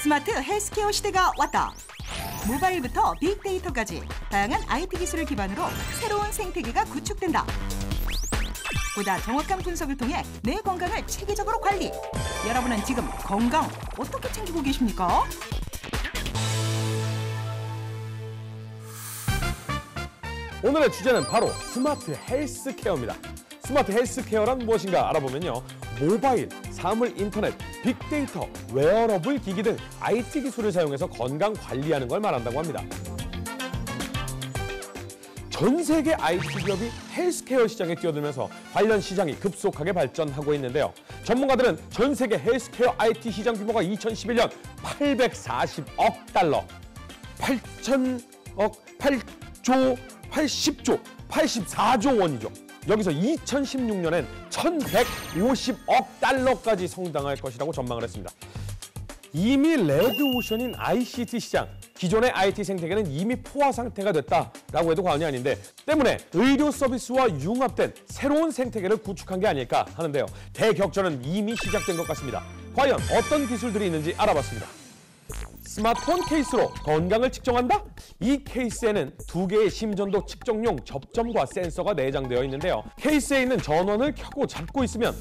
스마트 헬스케어 시대가 왔다. 모바일부터 빅데이터까지 다양한 IT 기술을 기반으로 새로운 생태계가 구축된다. 보다 정확한 분석을 통해 내 건강을 체계적으로 관리. 여러분은 지금 건강 어떻게 챙기고 계십니까? 오늘의 주제는 바로 스마트 헬스케어입니다. 스마트 헬스케어란 무엇인가 알아보면요. 모바일, 사물 인터넷, 빅데이터, 웨어러블 기기 등 IT 기술을 사용해서 건강 관리하는 걸 말한다고 합니다. 전 세계 IT 기업이 헬스케어 시장에 뛰어들면서 관련 시장이 급속하게 발전하고 있는데요. 전문가들은 전 세계 헬스케어 IT 시장 규모가 2011년 840억 달러, 8천억, 8조, 80조, 84조 원이죠. 여기서 2016년엔 1,150억 달러까지 성장할 것이라고 전망을 했습니다. 이미 레드오션인 ICT 시장, 기존의 IT 생태계는 이미 포화 상태가 됐다라고 해도 과언이 아닌데 때문에 의료 서비스와 융합된 새로운 생태계를 구축한 게 아닐까 하는데요. 대격전은 이미 시작된 것 같습니다. 과연 어떤 기술들이 있는지 알아봤습니다. 스마트폰 케이스로 건강을 측정한다? 이 케이스에는 2개의 심전도 측정용 접점과 센서가 내장되어 있는데요. 케이스에 있는 전원을 켜고 잡고 있으면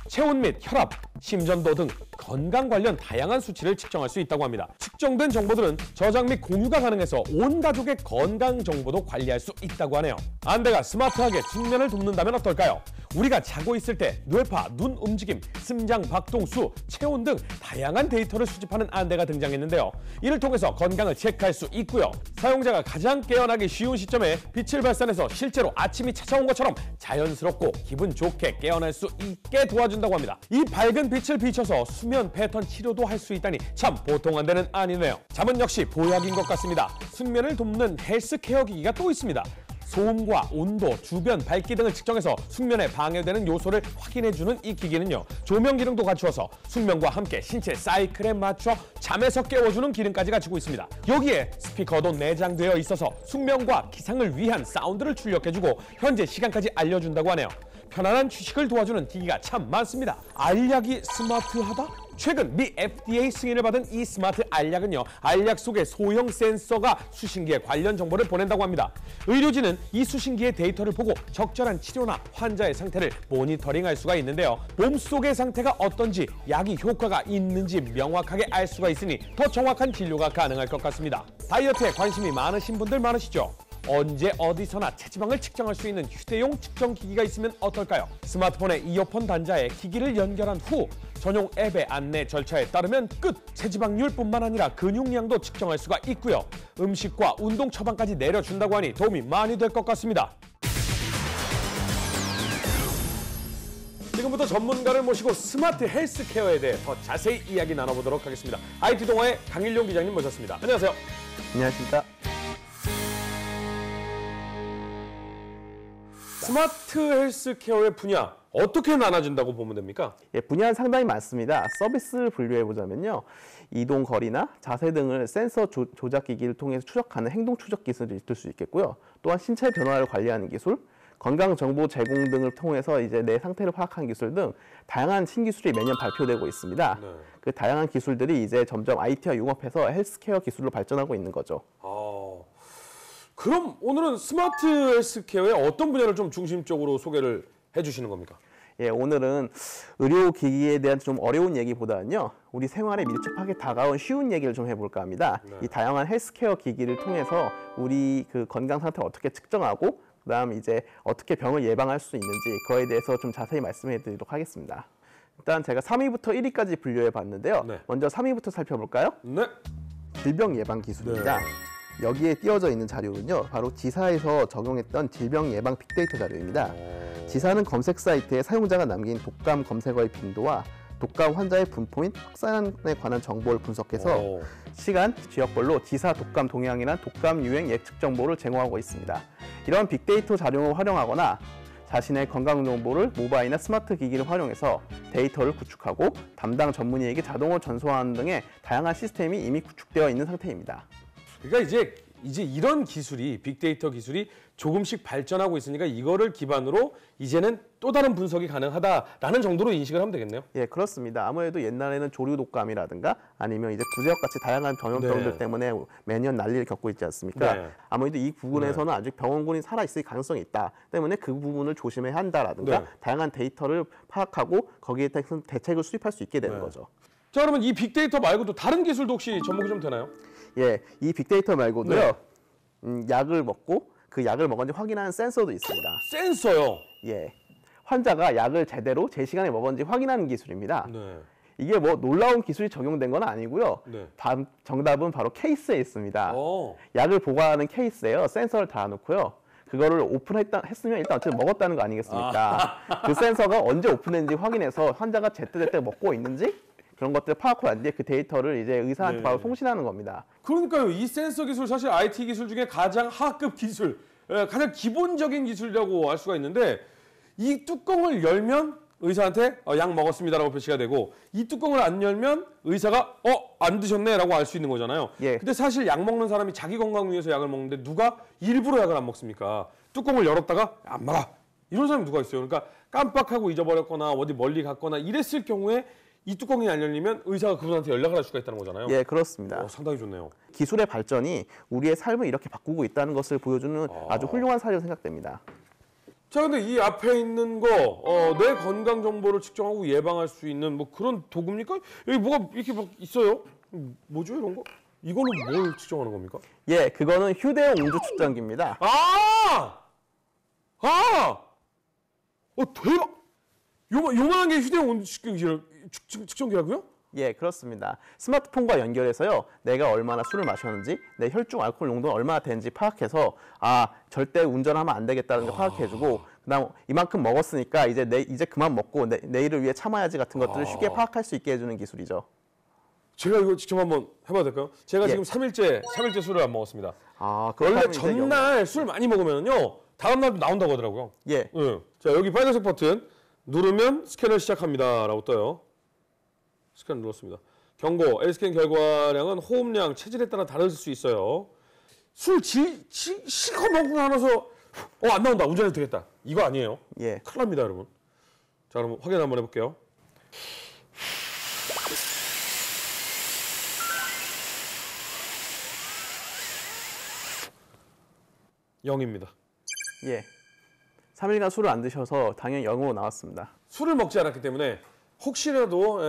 체온 및 혈압, 심전도 등 건강 관련 다양한 수치를 측정할 수 있다고 합니다. 측정된 정보들은 저장 및 공유가 가능해서 온 가족의 건강 정보도 관리할 수 있다고 하네요. 안대가 스마트하게 숙면을 돕는다면 어떨까요? 우리가 자고 있을 때 뇌파, 눈 움직임, 심장 박동수, 체온 등 다양한 데이터를 수집하는 안대가 등장했는데요. 이를 통해서 건강을 체크할 수 있고요. 사용자가 가장 깨어나기 쉬운 시점에 빛을 발산해서 실제로 아침이 찾아온 것처럼 자연스럽고 기분 좋게 깨어날 수 있게 도와준다고 합니다. 이 밝은 빛을 비춰서 수면 패턴 치료도 할 수 있다니 참 보통 안대는 아니네요. 잠은 역시 보약인 것 같습니다. 숙면을 돕는 헬스케어 기기가 또 있습니다. 소음과 온도, 주변 밝기 등을 측정해서 숙면에 방해되는 요소를 확인해주는 이 기기는요. 조명 기능도 갖추어서 숙면과 함께 신체 사이클에 맞춰 잠에서 깨워주는 기능까지 갖추고 있습니다. 여기에 스피커도 내장되어 있어서 숙면과 기상을 위한 사운드를 출력해주고 현재 시간까지 알려준다고 하네요. 편안한 휴식을 도와주는 기기가 참 많습니다. 알약이 스마트하다? 최근 미 FDA 승인을 받은 이 스마트 알약은요. 알약 속에 소형 센서가 수신기에 관련 정보를 보낸다고 합니다. 의료진은 이 수신기의 데이터를 보고 적절한 치료나 환자의 상태를 모니터링할 수가 있는데요. 몸속의 상태가 어떤지, 약이 효과가 있는지 명확하게 알 수가 있으니 더 정확한 진료가 가능할 것 같습니다. 다이어트에 관심이 많으신 분들 많으시죠? 언제 어디서나 체지방을 측정할 수 있는 휴대용 측정 기기가 있으면 어떨까요? 스마트폰에 이어폰 단자에 기기를 연결한 후 전용 앱의 안내 절차에 따르면 끝! 체지방률뿐만 아니라 근육량도 측정할 수가 있고요. 음식과 운동 처방까지 내려준다고 하니 도움이 많이 될 것 같습니다. 지금부터 전문가를 모시고 스마트 헬스케어에 대해 더 자세히 이야기 나눠보도록 하겠습니다. IT 동아의 강일용 기자님 모셨습니다. 안녕하세요. 안녕하십니까. 스마트 헬스케어의 분야 어떻게 나눠진다고 보면 됩니까? 예, 분야는 상당히 많습니다. 서비스를 분류해보자면요. 이동 거리나 자세 등을 센서 조작기기를 통해서 추적하는 행동 추적 기술이 있을 수 있겠고요. 또한 신체 변화를 관리하는 기술, 건강 정보 제공 등을 통해서 이제 내 상태를 파악하는 기술 등 다양한 신기술이 매년 발표되고 있습니다. 네. 그 다양한 기술들이 이제 점점 IT와 융합해서 헬스케어 기술로 발전하고 있는 거죠. 그럼 오늘은 스마트 헬스케어의 어떤 분야를 좀 중심적으로 소개를 해주시는 겁니까? 예, 오늘은 의료기기에 대한 좀 어려운 얘기보다는요. 우리 생활에 밀접하게 다가온 쉬운 얘기를 좀 해볼까 합니다. 네. 이 다양한 헬스케어 기기를 통해서 우리 그 건강 상태를 어떻게 측정하고 그다음 이제 어떻게 병을 예방할 수 있는지 그거에 대해서 좀 자세히 말씀해 드리도록 하겠습니다. 일단 제가 3위부터 1위까지 분류해 봤는데요. 네. 먼저 3위부터 살펴볼까요? 네. 질병 예방 기술입니다. 여기에 띄어져 있는 자료는요. 바로 지사에서 적용했던 질병 예방 빅데이터 자료입니다. 지사는 검색 사이트에 사용자가 남긴 독감 검색어의 빈도와 독감 환자의 분포 및 확산에 관한 정보를 분석해서 시간, 지역별로 지사 독감 동향이나 독감 유행 예측 정보를 제공하고 있습니다. 이런 빅데이터 자료를 활용하거나 자신의 건강 정보를 모바일이나 스마트 기기를 활용해서 데이터를 구축하고 담당 전문의에게 자동으로 전송하는 등의 다양한 시스템이 이미 구축되어 있는 상태입니다. 그러니까 이제 이제 이런 기술이 빅데이터 기술이 조금씩 발전하고 있으니까 이거를 기반으로 이제는 또 다른 분석이 가능하다라는 정도로 인식을 하면 되겠네요. 예, 그렇습니다. 아무래도 옛날에는 조류 독감이라든가 아니면 이제 구제역 같이 다양한 전염병들 네. 때문에 매년 난리를 겪고 있지 않습니까? 네. 아무래도 이 부분에서는 아직 병원군이 살아있을 가능성이 있다 때문에 그 부분을 조심해야 한다라든가 네. 다양한 데이터를 파악하고 거기에 대해서 대책을 수립할 수 있게 되는 네. 거죠. 자, 그러면 이 빅데이터 말고도 다른 기술도 혹시 접목이 좀 되나요? 예, 이 빅데이터 말고도요. 네. 약을 먹고 그 약을 먹었는지 확인하는 센서도 있습니다. 센서요. 예, 환자가 약을 제대로 제 시간에 먹었는지 확인하는 기술입니다. 네. 이게 뭐 놀라운 기술이 적용된 건 아니고요. 네. 정답은 바로 케이스에 있습니다. 어. 약을 보관하는 케이스에요. 센서를 달아놓고요. 그거를 오픈했으면 일단 어쨌든 먹었다는 거 아니겠습니까? 그 센서가 언제 오픈했는지 확인해서 환자가 제때제때 먹고 있는지 그런 것들을 파악하고 난 뒤에 그 데이터를 이제 의사한테 네. 바로 송신하는 겁니다. 그러니까요. 이 센서 기술 사실 IT 기술 중에 가장 하급 기술, 가장 기본적인 기술이라고 알 수가 있는데 이 뚜껑을 열면 의사한테 약 먹었습니다라고 표시가 되고 이 뚜껑을 안 열면 의사가 안 드셨네라고 알 수 있는 거잖아요. 예. 근데 사실 약 먹는 사람이 자기 건강 위해서 약을 먹는데 누가 일부러 약을 안 먹습니까? 뚜껑을 열었다가 안 먹어. 이런 사람이 누가 있어요. 그러니까 깜빡하고 잊어버렸거나 어디 멀리 갔거나 이랬을 경우에 이 뚜껑이 안 열리면 의사가 그분한테 연락을 할 수가 있다는 거잖아요. 예, 그렇습니다. 상당히 좋네요. 기술의 발전이 우리의 삶을 이렇게 바꾸고 있다는 것을 보여주는 아주 훌륭한 사례로 생각됩니다. 자, 근데 이 앞에 있는 거, 내 건강 정보를 측정하고 예방할 수 있는 뭐 그런 도구입니까? 여기 뭐가 이렇게 막 있어요? 뭐죠, 이런 거? 이걸로 뭘 측정하는 겁니까? 예, 그거는 휴대용 음주 측정기입니다. 대박! 요만한 게 휴대용 온도 측정기라고요? 예, 그렇습니다. 스마트폰과 연결해서요. 내가 얼마나 술을 마셨는지, 내 혈중 알코올 농도가 얼마나 되는지 파악해서 절대 운전하면 안 되겠다는 걸 파악해주고 그다음 이만큼 먹었으니까 이제 그만 먹고 내일을 위해 참아야지 같은 것들을 쉽게 파악할 수 있게 해주는 기술이죠. 제가 이거 직접 한번 해봐도 될까요? 제가 예. 지금 3일째 술을 안 먹었습니다. 원래 그렇다면 이제 전날 술 많이 먹으면요 다음 날도 나온다고 하더라고요. 예, 자, 여기 빨간색 버튼 누르면 스캔을 시작합니다라고 떠요. 스캔 눌렀습니다. 경고, L스캔 결과량은 호흡량, 체질에 따라 다를 수 있어요. 술 실컷 먹고 나서 안 나온다, 운전해도 되겠다. 이거 아니에요. 예. 큰일 납니다, 여러분. 자, 그럼 확인 한번 해볼게요. 영입니다. 예. 3일간 술을 안 드셔서 당연히 0으로 나왔습니다. 술을 먹지 않았기 때문에 혹시라도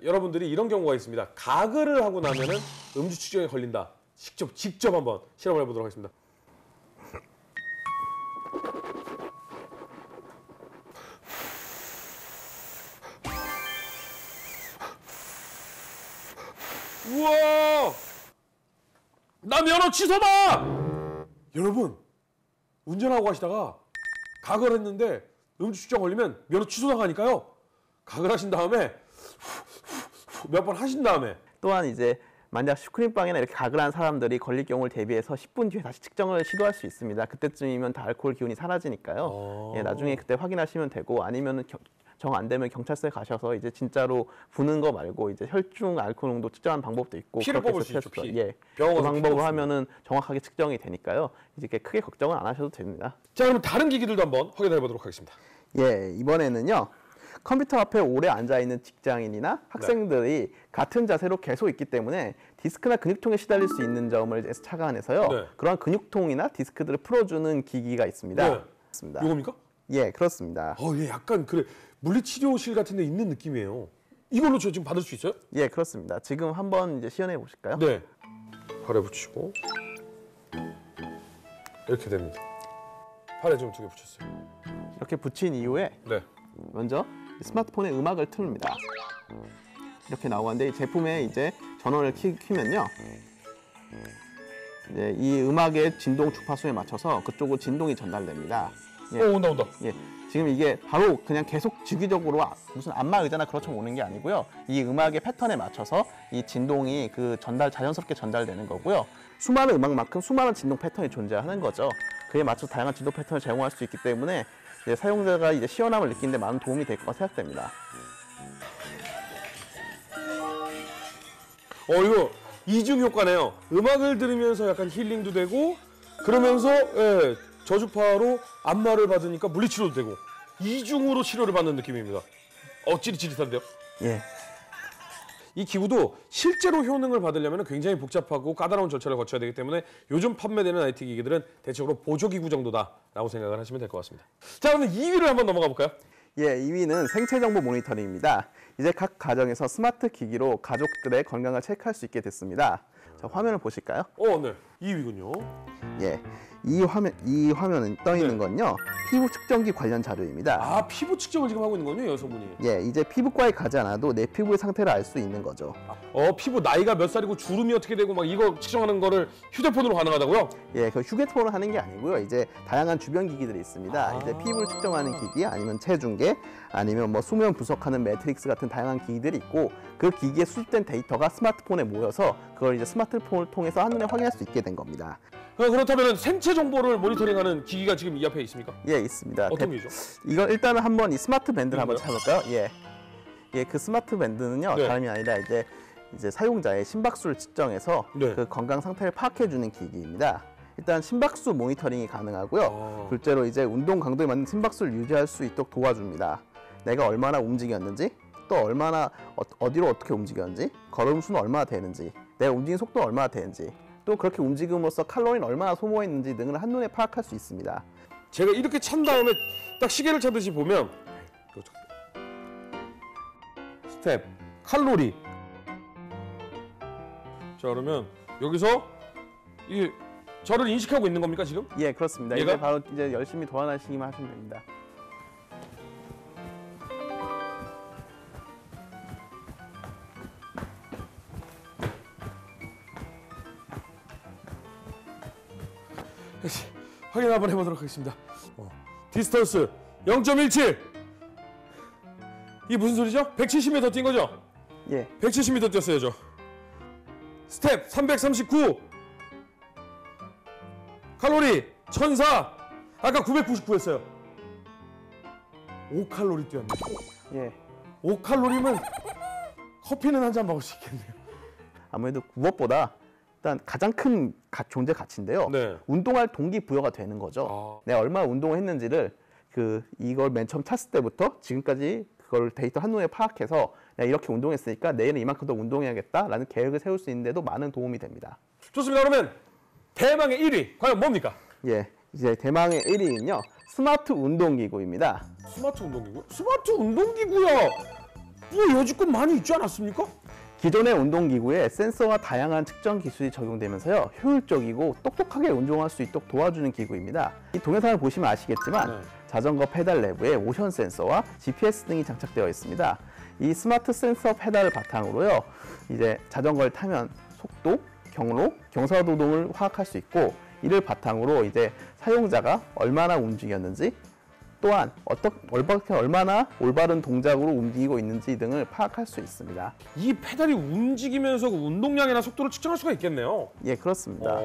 여러분들이 이런 경우가 있습니다. 가글을 하고 나면은 음주 측정에 걸린다. 직접 한번 실험을 해보도록 하겠습니다. 우와! 나 면허 취소다! 여러분, 운전하고 가시다가 가글 했는데 음주 측정 걸리면 면허 취소당하니까요. 가글 하신 다음에 몇 번 하신 다음에 또한 이제 만약 슈크림빵이나 이렇게 가글한 사람들이 걸릴 경우를 대비해서 10분 뒤에 다시 측정을 시도할 수 있습니다. 그때쯤이면 다 알코올 기운이 사라지니까요. 예, 나중에 그때 확인하시면 되고 아니면은 정 안 되면 경찰서에 가셔서 이제 진짜로 부는 거 말고 이제 혈중 알코올 농도 측정하는 방법도 있고 피를 그렇게 뽑을 수 해서 있죠, 피. 예, 병원 그 가서 피 방법을 뽑습니다. 하면은 정확하게 측정이 되니까요. 이제 크게 걱정은 안 하셔도 됩니다. 자, 그럼 다른 기기들도 한번 확인해 보도록 하겠습니다. 예, 이번에는요. 컴퓨터 앞에 오래 앉아 있는 직장인이나 학생들이 같은 자세로 계속 있기 때문에 디스크나 근육통에 시달릴 수 있는 점을 착안해서요. 네. 그러한 근육통이나 디스크들을 풀어주는 기기가 있습니다. 네. 맞습니다. 이겁니까? 예, 그렇습니다. 얘 약간 그래 물리치료실 같은 데 있는 느낌이에요. 이걸로 저 지금 받을 수 있어요? 예, 그렇습니다. 지금 한번 이제 시연해 보실까요? 네. 팔에 붙이고 이렇게 됩니다. 팔에 좀 2개 붙였어요. 이렇게 붙인 이후에 네. 먼저 스마트폰에 음악을 틀입니다. 이렇게 나오는데 이 제품에 이제 전원을 키면요. 이제 이 음악의 진동 주파수에 맞춰서 그쪽으로 진동이 전달됩니다. 예. 온다. 예, 지금 이게 바로 그냥 계속 주기적으로 무슨 안마 의자나 그렇처럼 오는 게 아니고요. 이 음악의 패턴에 맞춰서 이 진동이 자연스럽게 전달되는 거고요. 수많은 음악만큼 수많은 진동 패턴이 존재하는 거죠. 그에 맞춰 다양한 진동 패턴을 제공할 수 있기 때문에 이제 사용자가 이제 시원함을 느끼는데 많은 도움이 될 거라 생각됩니다. 이거 이중 효과네요. 음악을 들으면서 약간 힐링도 되고 그러면서 예, 저주파로 안마를 받으니까 물리치료도 되고 이중으로 치료를 받는 느낌입니다. 찌릿찌릿한데요? 예. 이 기구도 실제로 효능을 받으려면 굉장히 복잡하고 까다로운 절차를 거쳐야 되기 때문에 요즘 판매되는 IT 기기들은 대체적으로 보조기구 정도다라고 생각을 하시면 될 것 같습니다. 자, 그럼 2위를 한번 넘어가 볼까요? 예, 2위는 생체 정보 모니터링입니다. 이제 각 가정에서 스마트 기기로 가족들의 건강을 체크할 수 있게 됐습니다. 자, 화면을 보실까요? 네. 2위군요. 예. 이 화면은 떠 있는 건요. 피부 측정기 관련 자료입니다. 아, 피부 측정을 지금 하고 있는 거군요, 여성분이. 예, 이제 피부과에 가지 않아도 내 피부의 상태를 알 수 있는 거죠. 피부 나이가 몇 살이고 주름이 어떻게 되고 막 이거 측정하는 거를 휴대폰으로 가능하다고요? 예, 그 휴대폰으로 하는 게 아니고요. 이제 다양한 주변 기기들이 있습니다. 이제 피부를 측정하는 기기, 아니면 체중계, 아니면 뭐 수면 분석하는 매트릭스 같은 다양한 기기들이 있고 그 기기에 수집된 데이터가 스마트폰에 모여서 그걸 이제 스마트폰을 통해서 한눈에 확인할 수 있게 된 겁니다. 그렇다면 생체 정보를 모니터링하는 기기가 지금 이 앞에 있습니까? 예, 있습니다. 어떤 기죠? 이거 일단은 한번 이 스마트 밴드를 한번 이거요? 찾아볼까요? 예. 예, 그 스마트 밴드는요. 네. 다름이 아니라 이제 사용자의 심박수를 측정해서 네. 그 건강 상태를 파악해 주는 기기입니다. 일단 심박수 모니터링이 가능하고요. 아. 둘째로 이제 운동 강도에 맞는 심박수를 유지할 수 있도록 도와줍니다. 내가 얼마나 움직였는지, 또 얼마나 어디로 어떻게 움직였는지, 걸음 수는 얼마나 되는지, 내가 움직인 속도는 얼마나 되는지, 또 그렇게 움직임으로써 칼로리는 얼마나 소모했는지 등을 한눈에 파악할 수 있습니다. 제가 이렇게 찬 다음에 딱 시계를 차듯이 보면 스텝, 칼로리. 자, 그러면 여기서 이 저를 인식하고 있는 겁니까 지금? 예, 그렇습니다. 얘가? 이제 바로 이제 열심히 도안하시기만 하시면 됩니다. 확인 한번 해보도록 하겠습니다. 디스턴스 0.17. 이게 무슨 소리죠? 170m 뛴 거죠? 예, 170m 뛰었어요, 저. 스텝 339. 칼로리 1004. 아까 999였어요. 5칼로리 뛰었네. 예. 5칼로리면 커피는 한 잔 먹을 수 있겠네요. 아무래도 무엇보다 일단 가장 큰 존재 가치인데요. 네. 운동할 동기부여가 되는 거죠. 내가 얼마나 운동을 했는지를 이걸 맨 처음 찼을 때부터 지금까지 그걸 데이터 한눈에 파악해서 내가 이렇게 운동했으니까 내일은 이만큼 더 운동해야겠다라는 계획을 세울 수 있는데도 많은 도움이 됩니다. 좋습니다. 그러면 대망의 1위 과연 뭡니까? 예, 이제 대망의 1위는요. 스마트 운동기구입니다. 스마트 운동기구? 스마트 운동기구야. 뭐 여지껏 많이 있지 않았습니까? 기존의 운동기구에 센서와 다양한 측정 기술이 적용되면서요. 효율적이고 똑똑하게 운동할 수 있도록 도와주는 기구입니다. 이 동영상을 보시면 아시겠지만 네. 자전거 페달 내부에 모션 센서와 GPS 등이 장착되어 있습니다. 이 스마트 센서 페달을 바탕으로요. 이제 자전거를 타면 속도, 경로, 경사도 등을 파악할 수 있고 이를 바탕으로 이제 사용자가 얼마나 움직였는지 또한 얼마나 올바른 동작으로 움직이고 있는지 등을 파악할 수 있습니다. 이 페달이 움직이면서 그 운동량이나 속도를 측정할 수가 있겠네요. 예, 그렇습니다.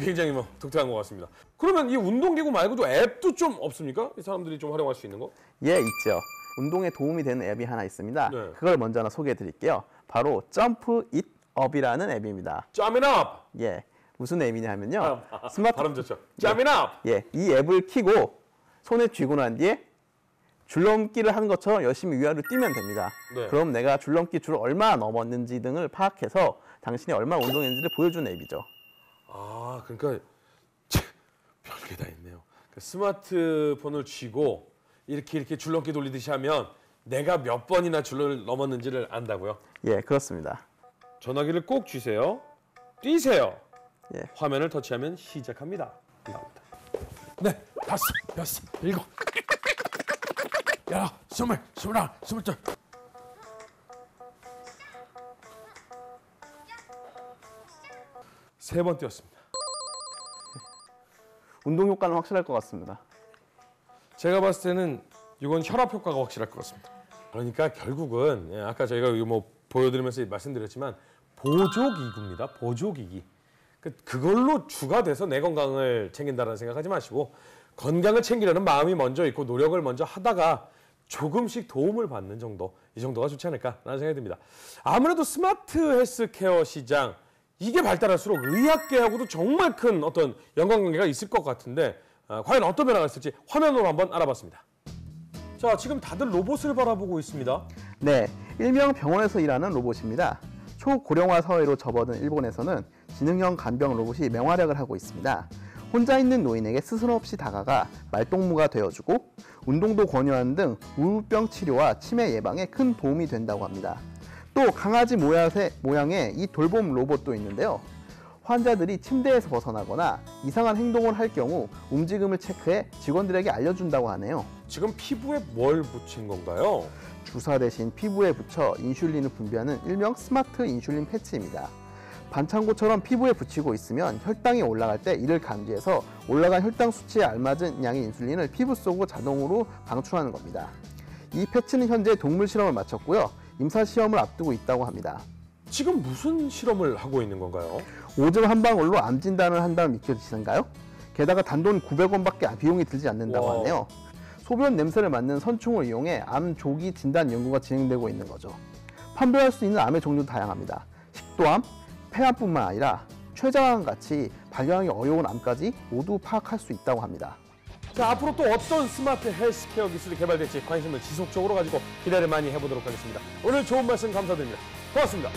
굉장히 독특한 것 같습니다. 그러면 이 운동기구 말고도 앱도 좀 없습니까? 이 사람들이 좀 활용할 수 있는 거? 예, 있죠. 운동에 도움이 되는 앱이 하나 있습니다. 네. 그걸 먼저 하나 소개해 드릴게요. 바로 점프 잇 업이라는 앱입니다. Jump it up! 예, 무슨 앱이냐면요. 스마트 발음 좋죠. Jump it up! 예, 이 앱을 켜고 손에 쥐고 난 뒤에 줄넘기를 하는 것처럼 열심히 위아래로 뛰면 됩니다. 네. 그럼 내가 줄넘기 줄을 얼마나 넘었는지 등을 파악해서 당신이 얼마나 운동했는지를 보여주는 앱이죠. 그러니까 별게 다 있네요. 그러니까 스마트폰을 쥐고 이렇게 줄넘기 돌리듯이 하면 내가 몇 번이나 줄을 넘었는지를 안다고요? 예, 그렇습니다. 전화기를 꼭 쥐세요. 뛰세요. 예. 화면을 터치하면 시작합니다. 나옵니다. 네, 5, 6, 7, 8, 20, 21, 22. 세 번 뛰었습니다. 운동 효과는 확실할 것 같습니다. 제가 봤을 때는 이건 혈압 효과가 확실할 것 같습니다. 그러니까 결국은 아까 저희가 이거 보여드리면서 말씀드렸지만 보조기구입니다. 보조기기. 그걸로 주가 돼서 내 건강을 챙긴다는 생각하지 마시고 건강을 챙기려는 마음이 먼저 있고 노력을 먼저 하다가 조금씩 도움을 받는 정도, 이 정도가 좋지 않을까라는 생각이 듭니다. 아무래도 스마트 헬스케어 시장, 이게 발달할수록 의학계하고도 정말 큰 어떤 연관관계가 있을 것 같은데 과연 어떤 변화가 있을지 화면으로 한번 알아봤습니다. 자, 지금 다들 로봇을 바라보고 있습니다. 네, 일명 병원에서 일하는 로봇입니다. 초고령화 사회로 접어든 일본에서는 지능형 간병 로봇이 맹활약을 하고 있습니다. 혼자 있는 노인에게 스스럼 없이 다가가 말동무가 되어주고 운동도 권유하는 등 우울병 치료와 치매 예방에 큰 도움이 된다고 합니다. 또 강아지 모양의 이 돌봄 로봇도 있는데요. 환자들이 침대에서 벗어나거나 이상한 행동을 할 경우 움직임을 체크해 직원들에게 알려준다고 하네요. 지금 피부에 뭘 붙인 건가요? 주사 대신 피부에 붙여 인슐린을 분비하는 일명 스마트 인슐린 패치입니다. 반창고처럼 피부에 붙이고 있으면 혈당이 올라갈 때 이를 감지해서 올라간 혈당 수치에 알맞은 양의 인슐린을 피부 속으로 자동으로 방출하는 겁니다. 이 패치는 현재 동물 실험을 마쳤고요. 임사 시험을 앞두고 있다고 합니다. 지금 무슨 실험을 하고 있는 건가요? 오줌 한 방울로 암 진단을 한다면 믿겨지시는가요? 게다가 단돈 900원밖에 비용이 들지 않는다고 와. 하네요. 소변 냄새를 맡는 선충을 이용해 암 조기 진단 연구가 진행되고 있는 거죠. 판별할 수 있는 암의 종류도 다양합니다. 식도암, 폐암뿐만 아니라 췌장암 같이 발견하기 어려운 암까지 모두 파악할 수 있다고 합니다. 자, 앞으로 또 어떤 스마트 헬스케어 기술이 개발될지 관심을 지속적으로 가지고 기대를 많이 해보도록 하겠습니다. 오늘 좋은 말씀 감사드립니다. 고맙습니다.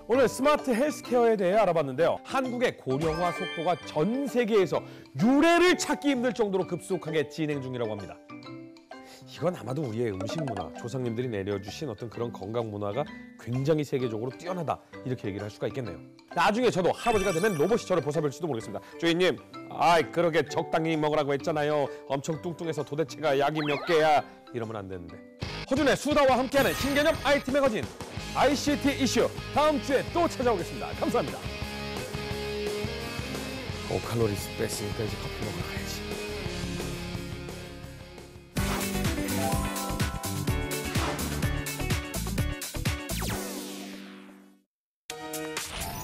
오늘 스마트 헬스케어에 대해 알아봤는데요. 한국의 고령화 속도가 전 세계에서 유례를 찾기 힘들 정도로 급속하게 진행 중이라고 합니다. 이건 아마도 우리의 음식 문화, 조상님들이 내려주신 어떤 그런 건강 문화가 굉장히 세계적으로 뛰어나다, 이렇게 얘기를 할 수가 있겠네요. 나중에 저도 할아버지가 되면 로봇이 저를 보살필지도 모르겠습니다. 주인님, 그러게 적당히 먹으라고 했잖아요. 엄청 뚱뚱해서 도대체가 약이 몇 개야. 이러면 안 되는데. 허준의 수다와 함께하는 신개념 IT 매거진 ICT 이슈, 다음 주에 또 찾아오겠습니다. 감사합니다. 칼로리스 뺐으니까 이제 커피 먹으러 가야지.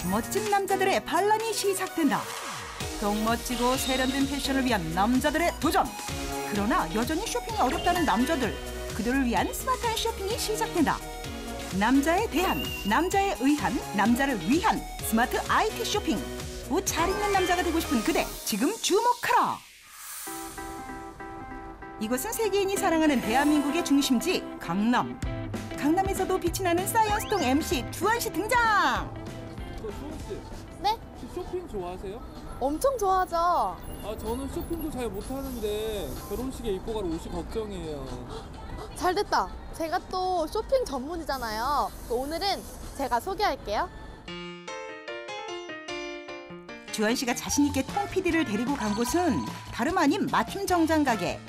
멋진 남자들의 반란이 시작된다. 더욱 멋지고 세련된 패션을 위한 남자들의 도전. 그러나 여전히 쇼핑이 어렵다는 남자들, 그들을 위한 스마트한 쇼핑이 시작된다. 남자에 대한, 남자에 의한, 남자를 위한 스마트 IT 쇼핑. 옷 잘 입는 남자가 되고 싶은 그대, 지금 주목하라. 이곳은 세계인이 사랑하는 대한민국의 중심지 강남. 강남에서도 빛이 나는 사이언스통 MC 주한 씨 등장. 수원 씨. 네? 혹시 쇼핑 좋아하세요? 엄청 좋아하죠. 저는 쇼핑도 잘 못하는데 결혼식에 입고 갈 옷이 걱정이에요. 잘 됐다. 제가 또 쇼핑 전문이잖아요. 오늘은 제가 소개할게요. 주한 씨가 자신 있게 통 PD를 데리고 간 곳은 다름 아닌 맞춤 정장 가게.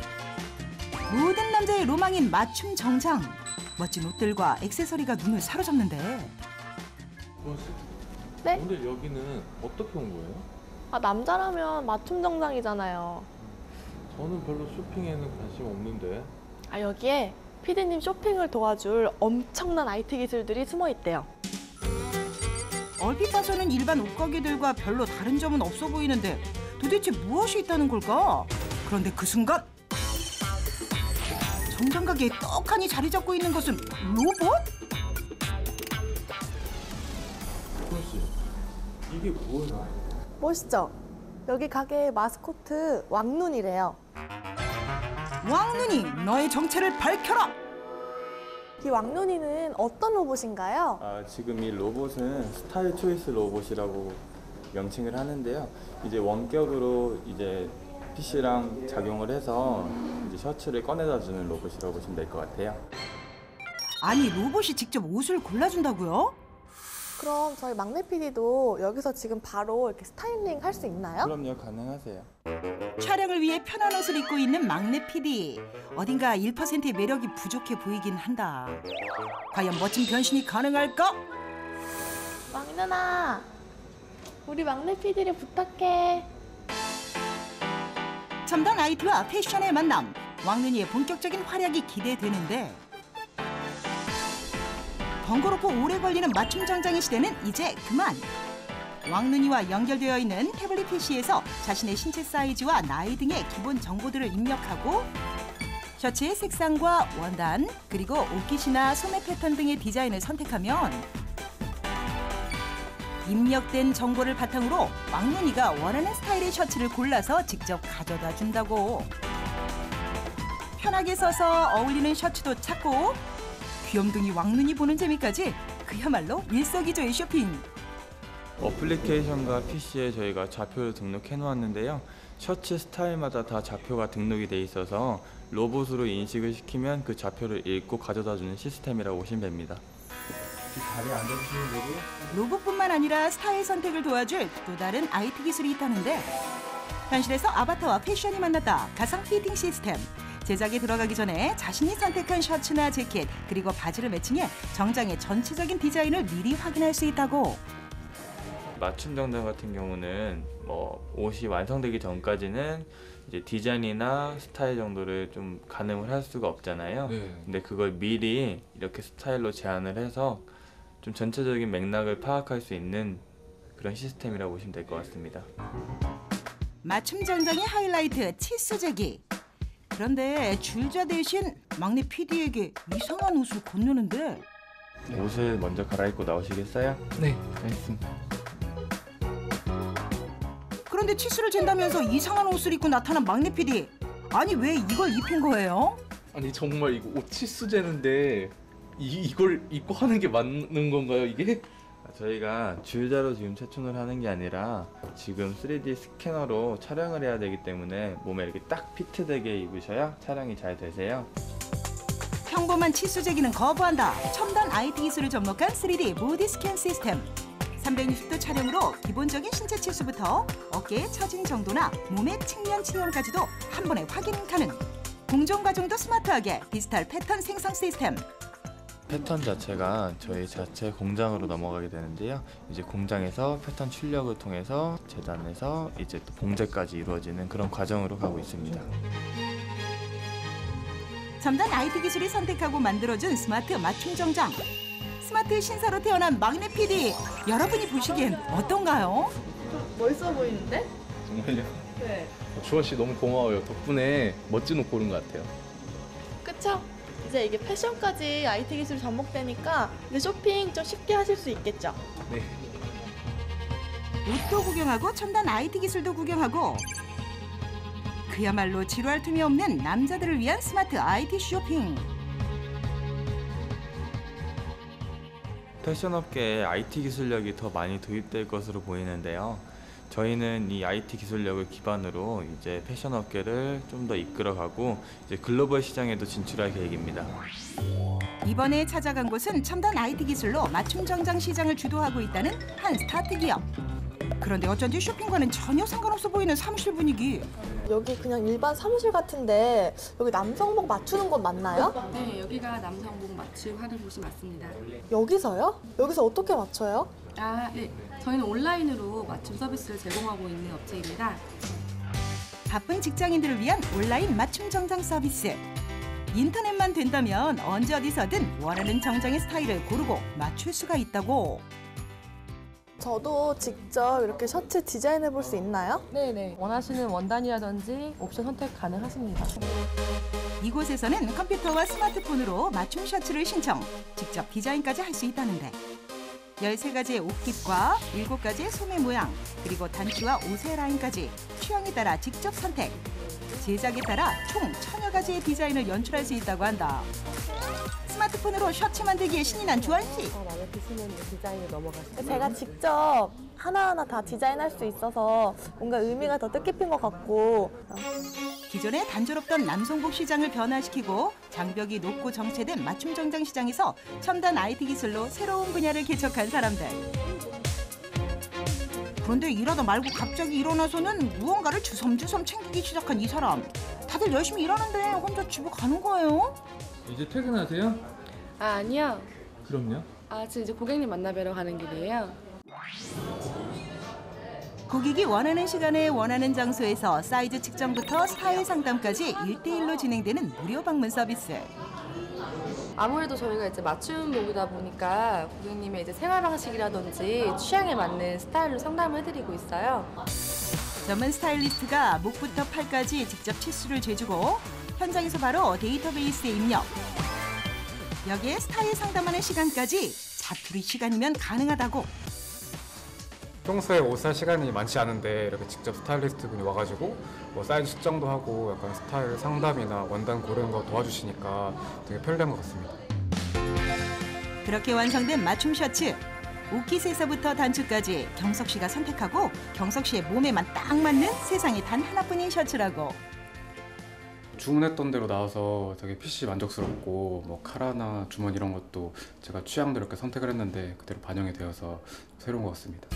모든 남자의 로망인 맞춤 정장. 멋진 옷들과 액세서리가 눈을 사로잡는데. 수원 씨. 네? 오늘 여기는 어떻게 온 거예요? 남자라면 맞춤 정장이잖아요. 저는 별로 쇼핑에는 관심 없는데. 여기에 피디님 쇼핑을 도와줄 엄청난 IT 기술들이 숨어 있대요. 얼핏 봐서는 일반 옷가게들과 별로 다른 점은 없어 보이는데 도대체 무엇이 있다는 걸까? 그런데 그 순간 정장 가게에 떡하니 자리 잡고 있는 것은 로봇? 수원 씨, 이게 뭐예요? 멋있죠? 여기 가게의 마스코트 왕눈이래요. 왕눈이 너의 정체를 밝혀라! 이 왕눈이는 어떤 로봇인가요? 지금 이 로봇은 스타일 초이스 로봇이라고 명칭을 하는데요. 이제 원격으로 이제 PC랑 작용을 해서 이제 셔츠를 꺼내다 주는 로봇이라고 보시면 될 것 같아요. 아니 로봇이 직접 옷을 골라준다고요? 그럼 저희 막내 PD도 여기서 지금 바로 이렇게 스타일링 할 수 있나요? 그럼요, 가능하세요. 촬영을 위해 편한 옷을 입고 있는 막내 PD. 어딘가 1%의 매력이 부족해 보이긴 한다. 과연 멋진 변신이 가능할까? 왕눈아, 우리 막내 PD를 부탁해. 첨단 IT와 패션의 만남. 왕눈이의 본격적인 활약이 기대되는데 번거롭고 오래 걸리는 맞춤 정장의 시대는 이제 그만. 왕눈이와 연결되어 있는 태블릿 PC에서 자신의 신체 사이즈와 나이 등의 기본 정보들을 입력하고 셔츠의 색상과 원단, 그리고 옷깃이나 소매 패턴 등의 디자인을 선택하면 입력된 정보를 바탕으로 왕눈이가 원하는 스타일의 셔츠를 골라서 직접 가져다 준다고. 편하게 써서 어울리는 셔츠도 찾고 귀염둥이 왕눈이 보는 재미까지 그야말로 일석이조의 쇼핑. 어플리케이션과 PC에 저희가 좌표를 등록해 놓았는데요. 셔츠 스타일마다 다 좌표가 등록이 돼 있어서 로봇으로 인식을 시키면 그 좌표를 읽고 가져다 주는 시스템이라고 보시면 됩니다. 다리에 앉아주시면 되고요. 로봇뿐만 아니라 스타일 선택을 도와줄 또 다른 IT 기술이 있다는데 현실에서 아바타와 패션이 만났다. 가상 피팅 시스템. 제작에 들어가기 전에 자신이 선택한 셔츠나 재킷 그리고 바지를 매칭해 정장의 전체적인 디자인을 미리 확인할 수 있다고. 맞춤 정장 같은 경우는 옷이 완성되기 전까지는 이제 디자인이나 스타일 정도를 좀 가늠을 할 수가 없잖아요. 근데 그걸 미리 이렇게 스타일로 제안을 해서 좀 전체적인 맥락을 파악할 수 있는 그런 시스템이라고 보시면 될 것 같습니다. 맞춤 정장의 하이라이트 치수제기. 그런데 줄자 대신 막내 PD에게 이상한 옷을 건네는데. 옷을 먼저 갈아입고 나오시겠어요? 네, 알겠습니다. 그런데 치수를 잰다면서 이상한 옷을 입고 나타난 막내 PD. 아니 왜 이걸 입힌 거예요? 아니 정말 이거 옷 치수 재는데 이걸 입고 하는 게 맞는 건가요 이게? 저희가 줄자로 지금 채촌을 하는 게 아니라 지금 3D 스캐너로 촬영을 해야 되기 때문에 몸에 이렇게 딱 피트되게 입으셔야 촬영이 잘 되세요. 평범한 치수제기는 거부한다. 첨단 IT 기술을 접목한 3D 보디 스캔 시스템. 360도 촬영으로 기본적인 신체 치수부터 어깨의 처진 정도나 몸의 측면 체형까지도 한 번에 확인 가능. 공정 과정도 스마트하게 디지털 패턴 생성 시스템. 패턴 자체가 저희 자체 공장으로 넘어가게 되는데요. 이제 공장에서 패턴 출력을 통해서 재단해서 이제 또 봉제까지 이루어지는 그런 과정으로 가고 있습니다. 첨단 IT 기술이 선택하고 만들어준 스마트 맞춤 정장. 스마트 신사로 태어난 막내 PD. 여러분이 보시기엔 어떤가요? 멋있어 보이는데? 정말요? 네. 주원 씨 너무 고마워요. 덕분에 멋진 옷 고른 것 같아요. 그쵸? 이제 이게 패션까지 IT 기술이 접목되니까 이제 쇼핑 좀 쉽게 하실 수 있겠죠? 네. 옷도 구경하고 첨단 IT 기술도 구경하고 그야말로 지루할 틈이 없는 남자들을 위한 스마트 IT 쇼핑. 패션 업계에 IT 기술력이 더 많이 도입될 것으로 보이는데요. 저희는 이 IT 기술력을 기반으로 이제 패션 업계를 좀 더 이끌어가고 이제 글로벌 시장에도 진출할 계획입니다. 이번에 찾아간 곳은 첨단 IT 기술로 맞춤 정장 시장을 주도하고 있다는 한 스타트 기업. 그런데 어쩐지 쇼핑과는 전혀 상관없어 보이는 사무실 분위기. 여기 그냥 일반 사무실 같은데 여기 남성복 맞추는 곳 맞나요? 네, 여기가 남성복 맞춤하는 곳이 맞습니다. 여기서요? 여기서 어떻게 맞춰요? 네. 저희는 온라인으로 맞춤 서비스를 제공하고 있는 업체입니다. 바쁜 직장인들을 위한 온라인 맞춤 정장 서비스. 인터넷만 된다면 언제 어디서든 원하는 정장의 스타일을 고르고 맞출 수가 있다고. 저도 직접 이렇게 셔츠 디자인해 볼 수 있나요? 네네. 원하시는 원단이라든지 옵션 선택 가능하십니다. 이곳에서는 컴퓨터와 스마트폰으로 맞춤 셔츠를 신청, 직접 디자인까지 할 수 있다는데 13가지의 옷깃과 7가지의 소매 모양, 그리고 단추와 옷의 라인까지 취향에 따라 직접 선택. 제작에 따라 총 1000여 가지의 디자인을 연출할 수 있다고 한다. 스마트폰으로 셔츠 만들기에 신이 난 주한 씨. 마음에 드시는 디자인을 넘어가시면 제가 직접 하나하나 다 디자인할 수 있어서 뭔가 의미가 더 뜻깊은 것 같고. 기존에 단조롭던 남성복 시장을 변화시키고 장벽이 높고 정체된 맞춤 정장 시장에서 첨단 IT 기술로 새로운 분야를 개척한 사람들. 그런데 일하다 말고 갑자기 일어나서는 무언가를 주섬주섬 챙기기 시작한 이 사람. 다들 열심히 일하는데 혼자 집에 가는 거예요? 이제 퇴근하세요? 아니요. 그럼요. 저 이제 고객님 만나뵈러 가는 길이에요. 고객이 원하는 시간에 원하는 장소에서 사이즈 측정부터 스타일 상담까지 1대1로 진행되는 무료 방문 서비스. 아무래도 저희가 이제 맞춤복이다 보니까 고객님의 이제 생활 방식이라든지 취향에 맞는 스타일로 상담을 해드리고 있어요. 전문 스타일리스트가 목부터 팔까지 직접 치수를 재주고 현장에서 바로 데이터베이스에 입력. 여기에 스타일 상담하는 시간까지 자투리 시간이면 가능하다고. 평소에 옷 살 시간이 많지 않은데 이렇게 직접 스타일리스트 분이 와가지고 뭐 사이즈 측정도 하고 약간 스타일 상담이나 원단 고르는 거 도와주시니까 되게 편리한 것 같습니다. 그렇게 완성된 맞춤 셔츠. 옷깃에서부터 단추까지 경석 씨가 선택하고 경석 씨의 몸에만 딱 맞는 세상에 단 하나뿐인 셔츠라고. 주문했던 대로 나와서 되게 핏이 만족스럽고 뭐 카라나 주머니 이런 것도 제가 취향대로 이렇게 선택을 했는데 그대로 반영이 되어서 새로운 것 같습니다.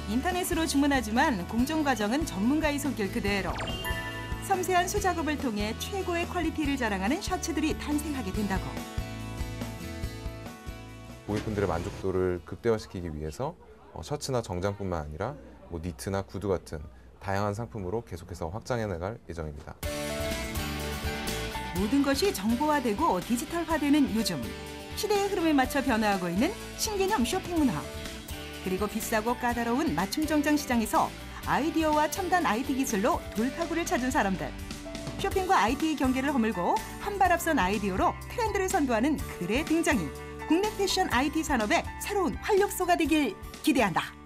인터넷으로 주문하지만 공정 과정은 전문가의 손길 그대로. 섬세한 수작업을 통해 최고의 퀄리티를 자랑하는 셔츠들이 탄생하게 된다고. 고객분들의 만족도를 극대화시키기 위해서 셔츠나 정장뿐만 아니라 뭐 니트나 구두 같은 다양한 상품으로 계속해서 확장해 나갈 예정입니다. 모든 것이 정보화되고 디지털화되는 요즘. 시대의 흐름에 맞춰 변화하고 있는 신개념 쇼핑 문화. 그리고 비싸고 까다로운 맞춤 정장 시장에서 아이디어와 첨단 IT 기술로 돌파구를 찾은 사람들. 쇼핑과 IT의 경계를 허물고 한 발 앞선 아이디어로 트렌드를 선도하는 그들의 등장이 국내 패션 IT 산업의 새로운 활력소가 되길 기대한다.